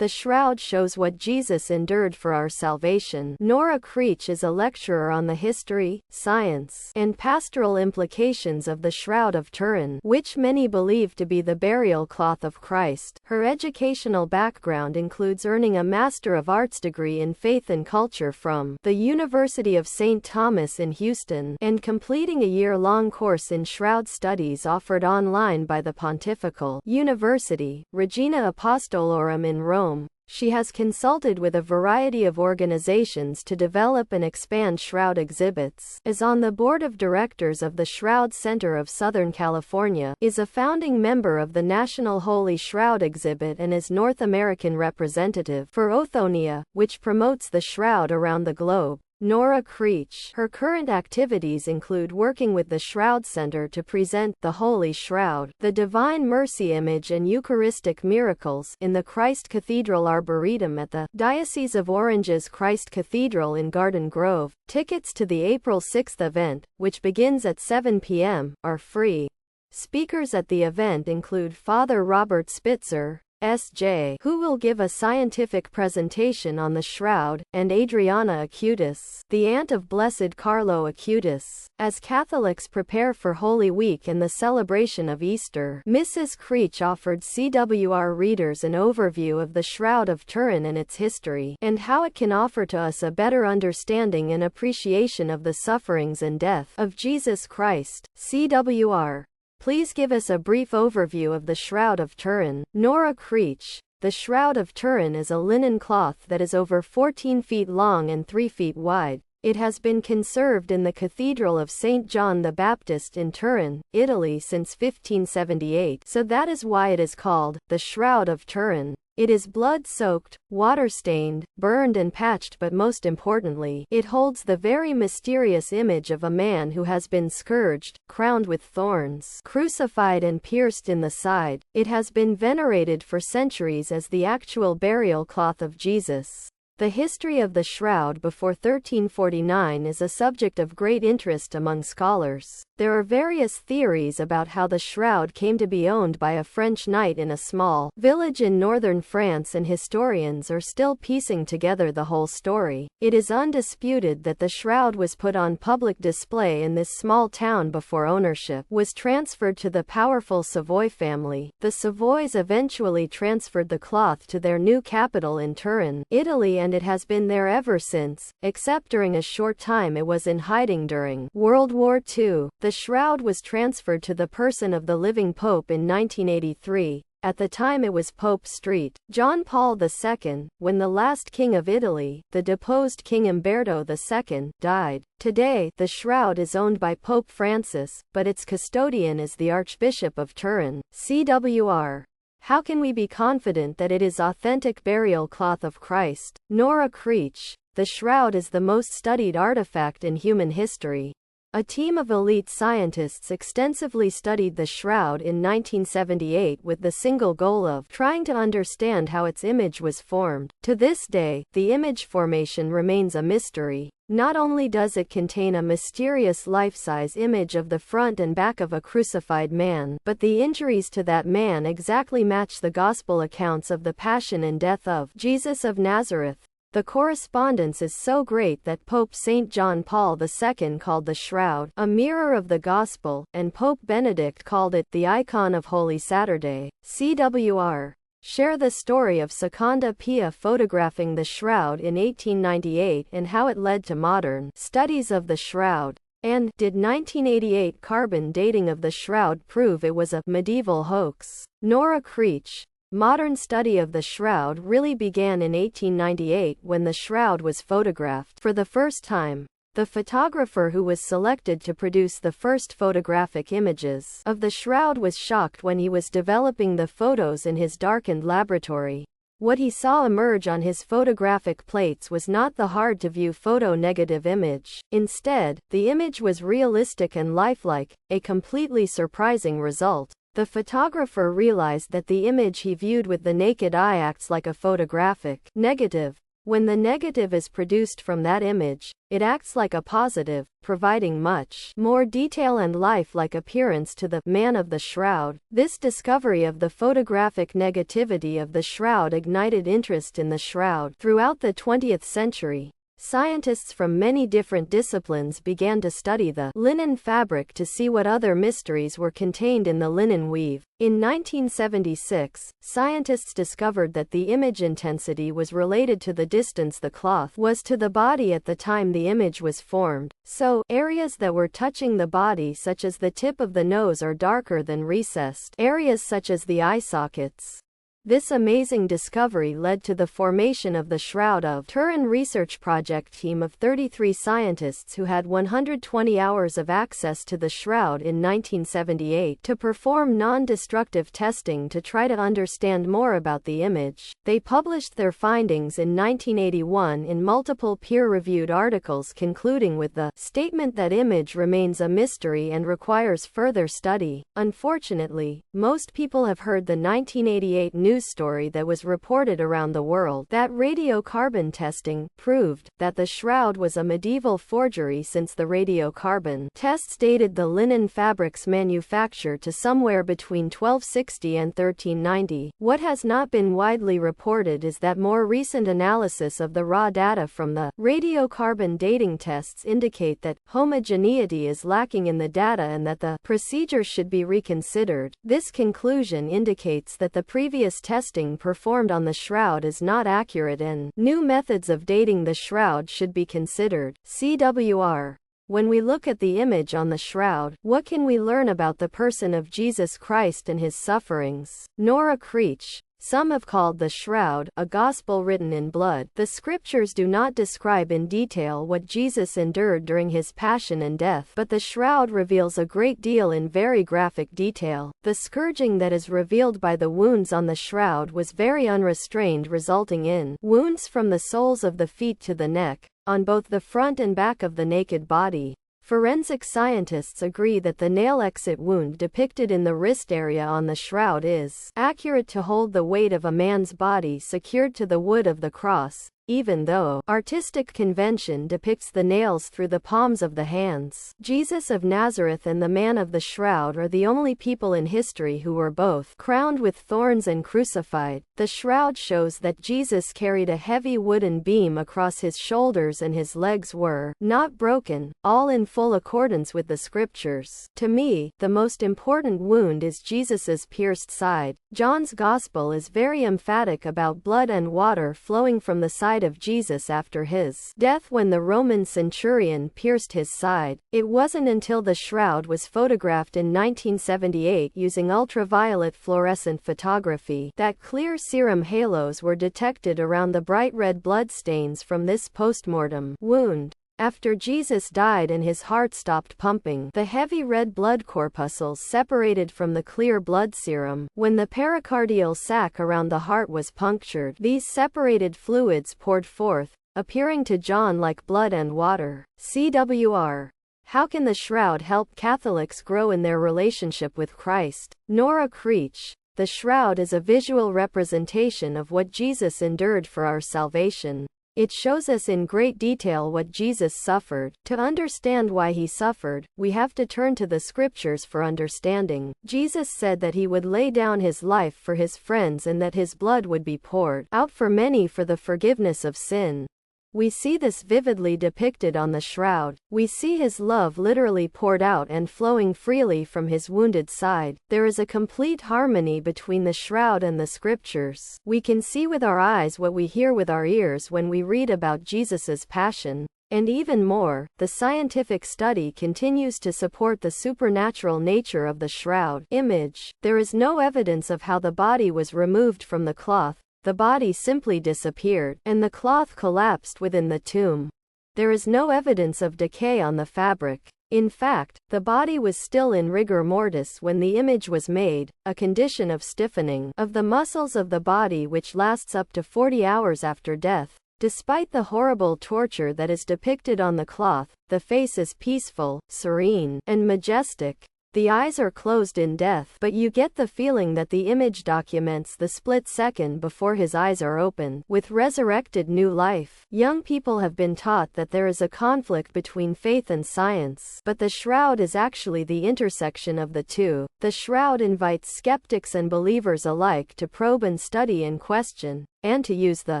The shroud shows what Jesus endured for our salvation. Nora Creech is a lecturer on the history, science, and pastoral implications of the Shroud of Turin, which many believe to be the burial cloth of Christ. Her educational background includes earning a Master of Arts degree in Faith and Culture from the University of St. Thomas in Houston, and completing a year-long course in Shroud Studies offered online by the Pontifical University, Regina Apostolorum in Rome. She has consulted with a variety of organizations to develop and expand Shroud exhibits, is on the board of directors of the Shroud Center of Southern California, is a founding member of the National Holy Shroud exhibit, and is North American representative for Othonia, which promotes the shroud around the globe. Nora Creech. Her current activities include working with the Shroud Center to present the Holy Shroud, the Divine Mercy Image and Eucharistic Miracles in the Christ Cathedral Arboretum at the Diocese of Orange's Christ Cathedral in Garden Grove. Tickets to the April 6 event, which begins at 7 p.m., are free. Speakers at the event include Father Robert Spitzer, S.J., who will give a scientific presentation on the shroud, and Adriana Acutis, the aunt of Blessed Carlo Acutis. As Catholics prepare for Holy Week and the celebration of Easter, Mrs. Creech offered CWR readers an overview of the Shroud of Turin and its history, and how it can offer to us a better understanding and appreciation of the sufferings and death of Jesus Christ. CWR. Please give us a brief overview of the Shroud of Turin. Nora Creech. The Shroud of Turin is a linen cloth that is over 14 feet long and 3 feet wide. It has been conserved in the Cathedral of St. John the Baptist in Turin, Italy since 1578, so that is why it is called the Shroud of Turin. It is blood-soaked, water-stained, burned and patched, but most importantly, it holds the very mysterious image of a man who has been scourged, crowned with thorns, crucified and pierced in the side. It has been venerated for centuries as the actual burial cloth of Jesus. The history of the shroud before 1349 is a subject of great interest among scholars. There are various theories about how the shroud came to be owned by a French knight in a small village in northern France, and historians are still piecing together the whole story. It is undisputed that the shroud was put on public display in this small town before ownership was transferred to the powerful Savoy family. The Savoys eventually transferred the cloth to their new capital in Turin, Italy, and it has been there ever since, except during a short time it was in hiding during World War II. The shroud was transferred to the person of the living Pope in 1983. At the time it was Pope Street, John Paul II, when the last king of Italy, the deposed King Umberto II, died. Today, the shroud is owned by Pope Francis, but its custodian is the Archbishop of Turin. CWR. How can we be confident that it is authentic burial cloth of Christ? Nora Creech. The shroud is the most studied artifact in human history. A team of elite scientists extensively studied the shroud in 1978 with the single goal of trying to understand how its image was formed. To this day, the image formation remains a mystery. Not only does it contain a mysterious life-size image of the front and back of a crucified man, but the injuries to that man exactly match the gospel accounts of the passion and death of Jesus of Nazareth. The correspondence is so great that Pope St. John Paul II called the shroud a mirror of the gospel, and Pope Benedict called it the icon of Holy Saturday. CWR. Share the story of Seconda Pia photographing the shroud in 1898 and how it led to modern studies of the shroud. And, did 1988 carbon dating of the shroud prove it was a medieval hoax? Nora Creech. Modern study of the shroud really began in 1898 when the shroud was photographed for the first time. The photographer who was selected to produce the first photographic images of the shroud was shocked when he was developing the photos in his darkened laboratory. What he saw emerge on his photographic plates was not the hard-to-view photo-negative image. Instead, the image was realistic and lifelike, a completely surprising result. The photographer realized that the image he viewed with the naked eye acts like a photographic negative. When the negative is produced from that image, it acts like a positive, providing much more detail and life-like appearance to the man of the shroud. This discovery of the photographic negativity of the shroud ignited interest in the shroud. Throughout the 20th century, scientists from many different disciplines began to study the linen fabric to see what other mysteries were contained in the linen weave. In 1976, scientists discovered that the image intensity was related to the distance the cloth was to the body at the time the image was formed. So, areas that were touching the body, such as the tip of the nose, are darker than recessed areas such as the eye sockets. This amazing discovery led to the formation of the Shroud of Turin research project team of 33 scientists who had 120 hours of access to the shroud in 1978 to perform non-destructive testing to try to understand more about the image. They published their findings in 1981 in multiple peer-reviewed articles, concluding with the statement that image remains a mystery and requires further study. Unfortunately, most people have heard the 1988 news story that was reported around the world that radiocarbon testing proved that the shroud was a medieval forgery, since the radiocarbon tests dated the linen fabric's manufacture to somewhere between 1260 and 1390. What has not been widely reported is that more recent analysis of the raw data from the radiocarbon dating tests indicate that homogeneity is lacking in the data and that the procedure should be reconsidered. This conclusion indicates that the previous testing performed on the shroud is not accurate and new methods of dating the shroud should be considered. CWR. When we look at the image on the shroud, what can we learn about the person of Jesus Christ and his sufferings? Nora Creech. Some have called the Shroud a gospel written in blood. The scriptures do not describe in detail what Jesus endured during his passion and death, but the Shroud reveals a great deal in very graphic detail. The scourging that is revealed by the wounds on the Shroud was very unrestrained, resulting in wounds from the soles of the feet to the neck, on both the front and back of the naked body. Forensic scientists agree that the nail exit wound depicted in the wrist area on the shroud is accurate to hold the weight of a man's body secured to the wood of the cross, even though artistic convention depicts the nails through the palms of the hands. Jesus of Nazareth and the man of the shroud are the only people in history who were both crowned with thorns and crucified. The shroud shows that Jesus carried a heavy wooden beam across his shoulders and his legs were not broken, all in full accordance with the scriptures. To me, the most important wound is Jesus's pierced side. John's Gospel is very emphatic about blood and water flowing from the side of Jesus after his death when the Roman centurion pierced his side. It wasn't until the shroud was photographed in 1978 using ultraviolet fluorescent photography that clear serum halos were detected around the bright red blood stains from this postmortem wound. After Jesus died and his heart stopped pumping, the heavy red blood corpuscles separated from the clear blood serum. When the pericardial sac around the heart was punctured, these separated fluids poured forth, appearing to John like blood and water. CWR. How can the shroud help Catholics grow in their relationship with Christ? Nora Creech. The shroud is a visual representation of what Jesus endured for our salvation. It shows us in great detail what Jesus suffered. To understand why he suffered, we have to turn to the scriptures for understanding. Jesus said that he would lay down his life for his friends and that his blood would be poured out for many for the forgiveness of sin. We see this vividly depicted on the shroud. We see his love literally poured out and flowing freely from his wounded side. There is a complete harmony between the shroud and the scriptures. We can see with our eyes what we hear with our ears when we read about Jesus's passion. And even more, the scientific study continues to support the supernatural nature of the shroud image. There is no evidence of how the body was removed from the cloth. The body simply disappeared, and the cloth collapsed within the tomb. There is no evidence of decay on the fabric. In fact, the body was still in rigor mortis when the image was made, a condition of stiffening of the muscles of the body which lasts up to 40 hours after death. Despite the horrible torture that is depicted on the cloth, the face is peaceful, serene, and majestic. The eyes are closed in death, but you get the feeling that the image documents the split second before his eyes are open, with resurrected new life. Young people have been taught that there is a conflict between faith and science, but the shroud is actually the intersection of the two. The shroud invites skeptics and believers alike to probe and study and question, and to use the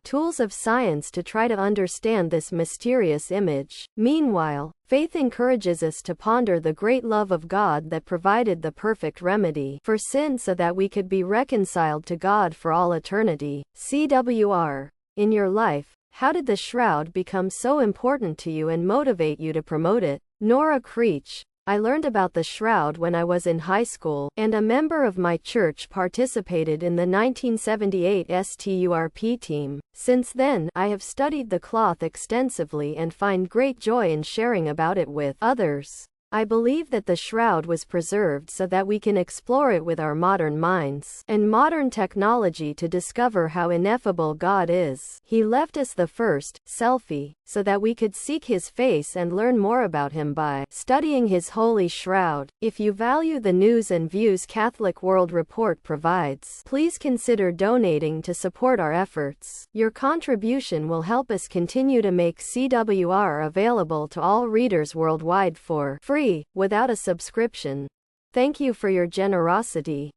tools of science to try to understand this mysterious image. Meanwhile, faith encourages us to ponder the great love of God that provided the perfect remedy for sin so that we could be reconciled to God for all eternity. CWR. In your life, how did the shroud become so important to you and motivate you to promote it? Nora Creech. I learned about the shroud when I was in high school, and a member of my church participated in the 1978 STURP team. Since then, I have studied the cloth extensively and find great joy in sharing about it with others. I believe that the shroud was preserved so that we can explore it with our modern minds and modern technology to discover how ineffable God is. He left us the first selfie so that we could seek his face and learn more about him by studying his holy shroud. If you value the news and views Catholic World Report provides, please consider donating to support our efforts. Your contribution will help us continue to make CWR available to all readers worldwide for free, without a subscription. Thank you for your generosity.